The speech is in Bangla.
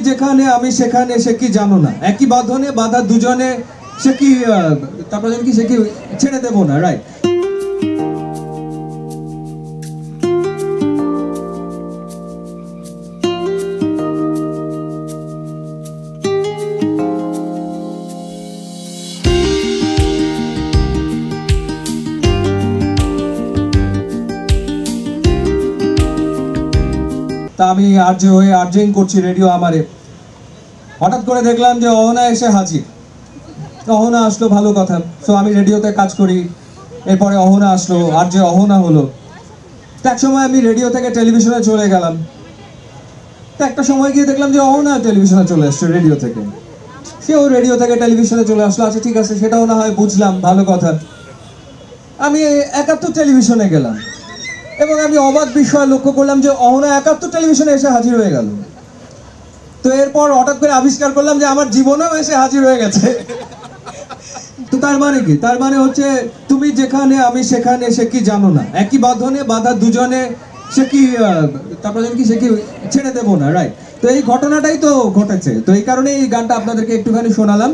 যেখানে আমি সেখানে সে কি জানো না, একই বাঁধনে বাঁধা দুজনে সে কি তারপরে কি সে কি ছেড়ে দেবো না, রাইট? তা আমি আরজে হয়ে আরজেইং করছি রেডিও আমারে, হঠাৎ করে দেখলাম যে অহনা এসে হাজির। অহনা আসলো, ভালো কথা। সো আমি রেডিওতে কাজ করি, এরপরে অহনা আসলো, আরজে অহনা হলো। তো এক সময় আমি রেডিও থেকে টেলিভিশনে চলে গেলাম। তো একটা সময় গিয়ে দেখলাম যে অহনা টেলিভিশনে চলে আসছে রেডিও থেকে। সেও রেডিও থেকে টেলিভিশনে চলে আসলো, আচ্ছা ঠিক আছে, সেটাও না হয় বুঝলাম, ভালো কথা। আমি 71 টেলিভিশনে গেলাম এবং আমি অবাক বিষয় লক্ষ্য করলাম যে অহনা 71 টেলিভিশনে এসে হাজির হয়ে গেল। তো এরপর হঠাৎ করে আবিষ্কার করলাম যে আমার জীবনেও এসে হাজির হয়ে গেছে। তো তার মানে কি? তার মানে হচ্ছে তুমি যেখানে আমি সেখানে সে কি জানো না, একই বাঁধনে বাঁধা দুজনে সে কি তারপরে কি সে কি ছেড়ে দেবো না, রাইট? তো এই ঘটনাটাই তো ঘটেছে। তো এই কারণে এই গানটা আপনাদেরকে একটুখানি শোনালাম।